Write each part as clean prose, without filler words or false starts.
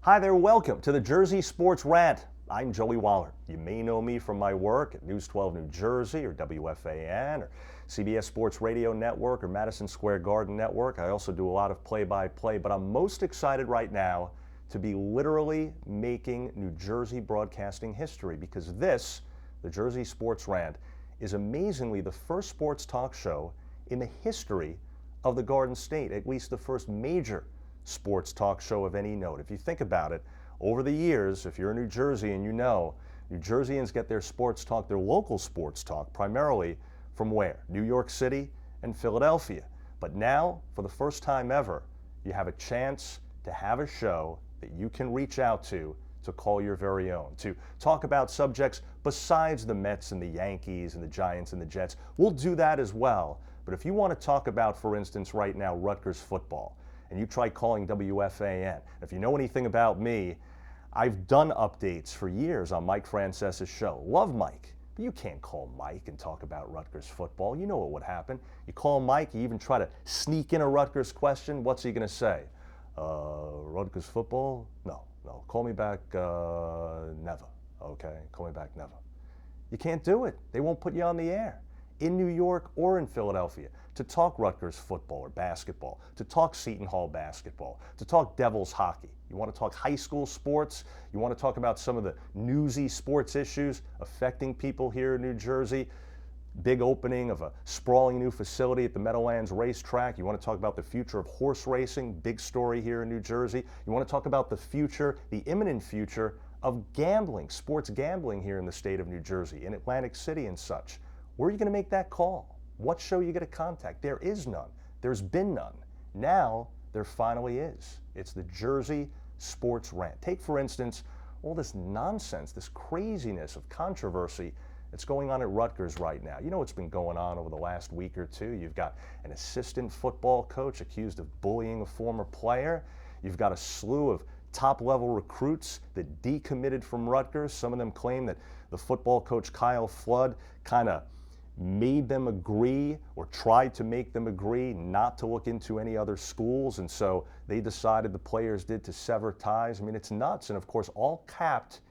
Hi there, welcome to the Jersey Sports Rant. I'm Joey Waller. You may know me from my work at News 12 New Jersey or WFAN or CBS Sports Radio Network or Madison Square Garden Network. I also do a lot of play-by-play, but I'm most excited right now to be literally making New Jersey broadcasting history because this, the Jersey Sports Rant, is amazingly the first sports talk show in the history of the Garden State, at least the first major sports talk show of any note. If you think about it, over the years, if you're in New Jersey and you know, New Jerseyans get their sports talk, their local sports talk, primarily from where? New York City and Philadelphia. But now, for the first time ever, you have a chance to have a show that you can reach out to call your very own, to talk about subjects besides the Mets and the Yankees and the Giants and the Jets. We'll do that as well. But if you want to talk about, for instance, right now, Rutgers football, and you try calling WFAN. If you know anything about me, I've done updates for years on Mike Francesa's show. Love Mike, but you can't call Mike and talk about Rutgers football. You know what would happen. You call Mike, you even try to sneak in a Rutgers question. What's he going to say? Rutgers football? No. Call me back never. Okay, call me back never. You can't do it. They won't put you on the air in New York or in Philadelphia to talk Rutgers football or basketball, to talk Seton Hall basketball, to talk Devils hockey. You want to talk high school sports? You want to talk about some of the newsy sports issues affecting people here in New Jersey? Big opening of a sprawling new facility at the Meadowlands racetrack. You want to talk about the future of horse racing? Big story here in New Jersey. You want to talk about the future, the imminent future of gambling, sports gambling here in the state of New Jersey, in Atlantic City and such. Where are you going to make that call? What show are you going to contact? There is none. There's been none. Now, there finally is. It's the Jersey Sports Rant. Take, for instance, all this nonsense, this craziness of controversy that's going on at Rutgers right now. You know what's been going on over the last week or two. You've got an assistant football coach accused of bullying a former player. You've got a slew of top-level recruits that decommitted from Rutgers. Some of them claim that the football coach Kyle Flood kind of made them agree or tried to make them agree not to look into any other schools, and so they decided, the players did, to sever ties. I mean, it's nuts, and of course all capped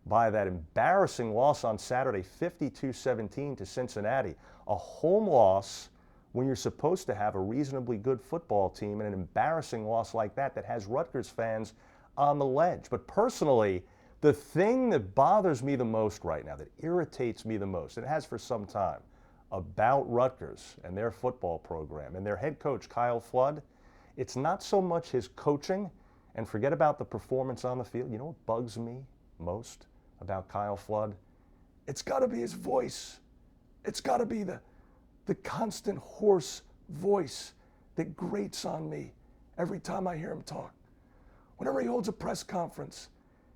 by that embarrassing loss on Saturday, 52-17 to Cincinnati. A home loss when you're supposed to have a reasonably good football team, and an embarrassing loss like that has Rutgers fans on the ledge. But personally, the thing that bothers me the most right now, that irritates me the most, and it has for some time, about Rutgers and their football program and their head coach, Kyle Flood, it's not so much his coaching, and forget about the performance on the field. You know what bugs me most about Kyle Flood? It's got to be his voice. It's got to be the constant hoarse voice that grates on me every time I hear him talk. Whenever he holds a press conference,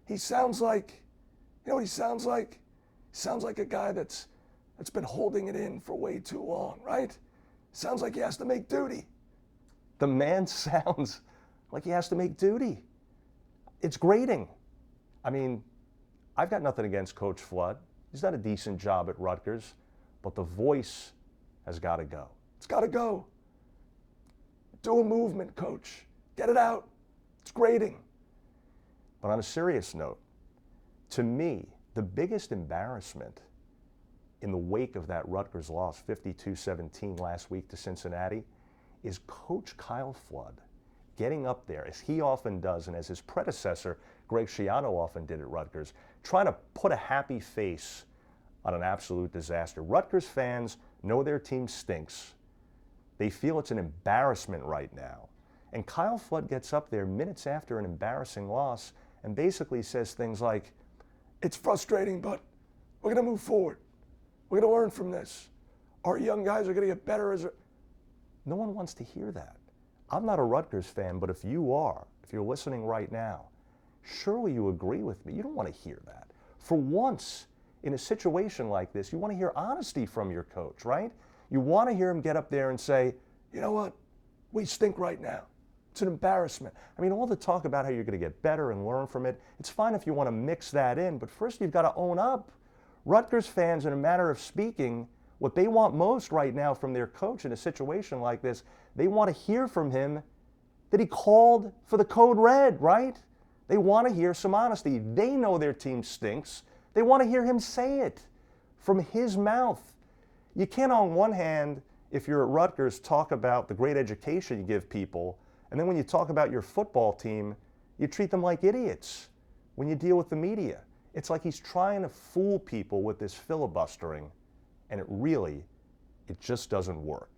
he sounds like, you know what he sounds like? He sounds like a guy that's been holding it in for way too long, right? Sounds like he has to make duty. The man sounds like he has to make duty. It's grating. I mean, I've got nothing against Coach Flood. He's done a decent job at Rutgers, but the voice has got to go. It's got to go. Do a movement, Coach. Get it out. It's grating. But on a serious note, to me, the biggest embarrassment in the wake of that Rutgers loss, 52-17 last week to Cincinnati, is Coach Kyle Flood getting up there, as he often does, and as his predecessor, Greg Schiano, often did at Rutgers, trying to put a happy face on an absolute disaster. Rutgers fans know their team stinks. They feel it's an embarrassment right now. And Kyle Flood gets up there minutes after an embarrassing loss and basically says things like, it's frustrating, but we're going to move forward. We're going to learn from this. Our young guys are going to get better as No one wants to hear that. I'm not a Rutgers fan, but if you are, if you're listening right now, surely you agree with me. You don't want to hear that. For once, in a situation like this, you want to hear honesty from your coach, right? You want to hear him get up there and say, you know what? We stink right now. It's an embarrassment. I mean, all the talk about how you're going to get better and learn from it, it's fine if you want to mix that in, but first you've got to own up. Rutgers fans, in a matter of speaking, what they want most right now from their coach in a situation like this, they want to hear from him that he called for the code red, right? They want to hear some honesty. They know their team stinks. They want to hear him say it from his mouth. You can't, on one hand, if you're at Rutgers, talk about the great education you give people, and then when you talk about your football team, you treat them like idiots. When you deal with the media, it's like he's trying to fool people with this filibustering, and it just doesn't work.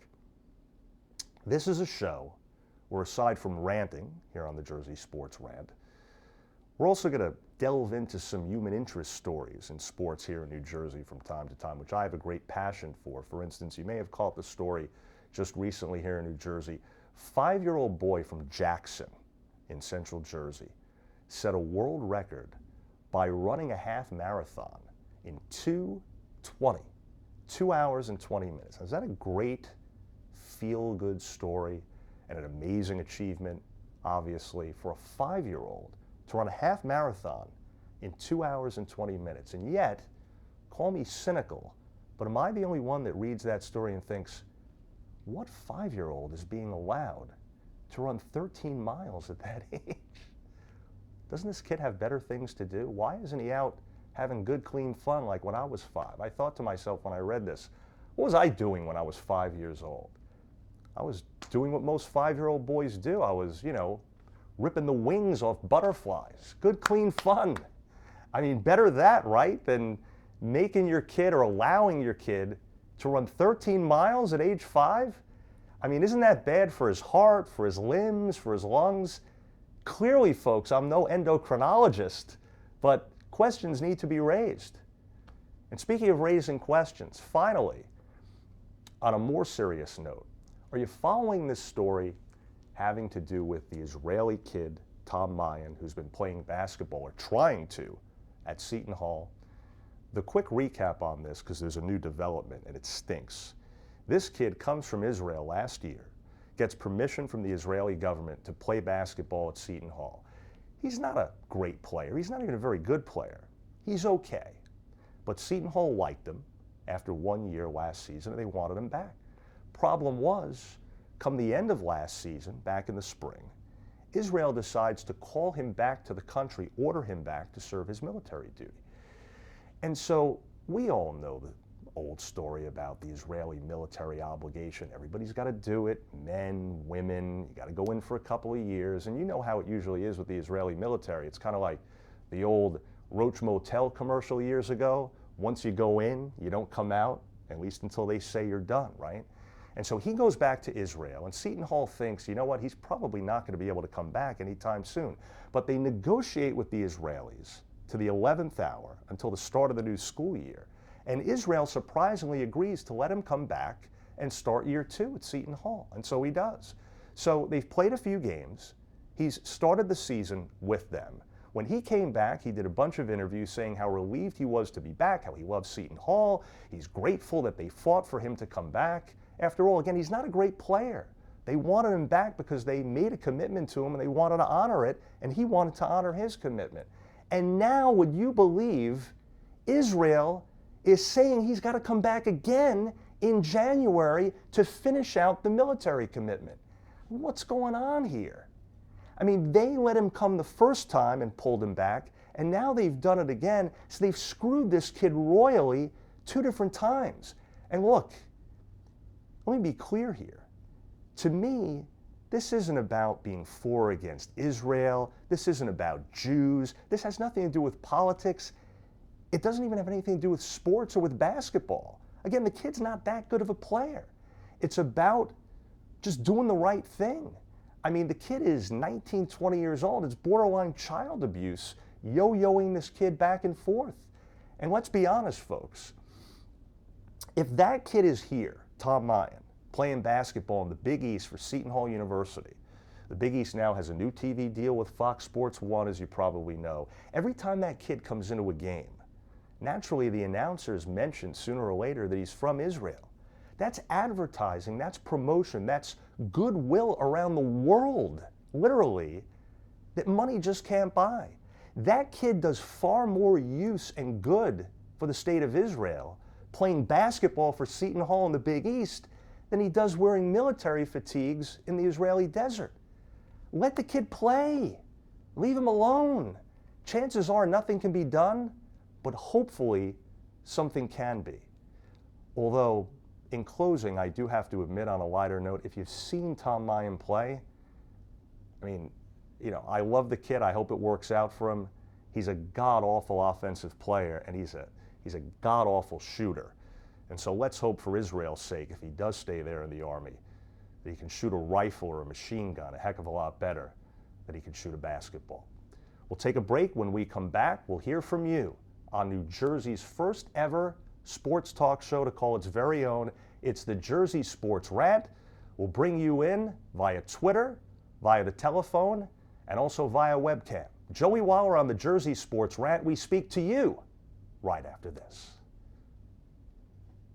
This is a show where, aside from ranting here on the Jersey Sports Rant, we're also going to delve into some human interest stories in sports here in New Jersey from time to time, which I have a great passion for. For instance, you may have caught the story just recently here in New Jersey. 5-year-old boy from Jackson in Central Jersey set a world record by running a half marathon in 2:20, 2 hours and 20 minutes. Is that a great feel-good story and an amazing achievement, obviously, for a 5-year-old to run a half marathon in 2 hours and 20 minutes? And yet, call me cynical, but am I the only one that reads that story and thinks, what 5-year-old is being allowed to run 13 miles at that age? Doesn't this kid have better things to do? Why isn't he out having good, clean fun like when I was 5? I thought to myself when I read this, what was I doing when I was 5 years old? I was doing what most 5-year-old boys do. I was, ripping the wings off butterflies. Good, clean fun. I mean, better that, right, than making your kid or allowing your kid to run 13 miles at age 5? I mean, isn't that bad for his heart, for his limbs, for his lungs? Clearly, folks, I'm no endocrinologist, but questions need to be raised. And speaking of raising questions, finally, on a more serious note, are you following this story having to do with the Israeli kid, Tom Mayen, who's been playing basketball, or trying to, at Seton Hall? The quick recap on this, because there's a new development and it stinks. This kid comes from Israel last year, gets permission from the Israeli government to play basketball at Seton Hall. He's not a great player. He's not even a very good player. He's okay. But Seton Hall liked him after 1 year last season, and they wanted him back. Problem was, come the end of last season, back in the spring, Israel decides to call him back to the country, order him back to serve his military duty. And so we all know the old story about the Israeli military obligation. Everybody's got to do it, men, women, you got to go in for a couple of years. And you know how it usually is with the Israeli military. It's kind of like the old Roach Motel commercial years ago. Once you go in, you don't come out, at least until they say you're done, right? And so he goes back to Israel, and Seton Hall thinks, you know what, he's probably not going to be able to come back anytime soon. But they negotiate with the Israelis to the 11th hour until the start of the new school year. And Israel surprisingly agrees to let him come back and start year 2 at Seton Hall. And so he does. So they've played a few games. He's started the season with them. When he came back, he did a bunch of interviews saying how relieved he was to be back, how he loves Seton Hall. He's grateful that they fought for him to come back. After all, again, he's not a great player. They wanted him back because they made a commitment to him and they wanted to honor it, and he wanted to honor his commitment. And now, would you believe, Israel is saying he's got to come back again in January to finish out the military commitment. What's going on here? I mean, they let him come the first time and pulled him back, and now they've done it again, so they've screwed this kid royally 2 different times. And look, let me be clear here. To me, this isn't about being for or against Israel. This isn't about Jews. This has nothing to do with politics. It doesn't even have anything to do with sports or with basketball. Again, the kid's not that good of a player. It's about just doing the right thing. I mean, the kid is 19, 20 years old. It's borderline child abuse, yo-yoing this kid back and forth. And let's be honest, folks. If that kid is here, Tom Mayen, playing basketball in the Big East for Seton Hall University. The Big East now has a new TV deal with Fox Sports 1, as you probably know. Every time that kid comes into a game, naturally the announcers mention sooner or later that he's from Israel. That's advertising, that's promotion, that's goodwill around the world, literally, that money just can't buy. That kid does far more use and good for the state of Israel playing basketball for Seton Hall in the Big East than he does wearing military fatigues in the Israeli desert. Let the kid play. Leave him alone. Chances are nothing can be done, but hopefully something can be. Although, in closing, I do have to admit on a lighter note, if you've seen Tom Mayen play, I mean, I love the kid. I hope it works out for him. He's a god-awful offensive player, and he's a god-awful shooter. And so let's hope for Israel's sake, if he does stay there in the Army, that he can shoot a rifle or a machine gun a heck of a lot better than he can shoot a basketball. We'll take a break. When we come back, we'll hear from you on New Jersey's first ever sports talk show to call its very own. It's the Jersey Sports Rant. We'll bring you in via Twitter, via the telephone, and also via webcam. Joey Waller on the Jersey Sports Rant. We speak to you right after this.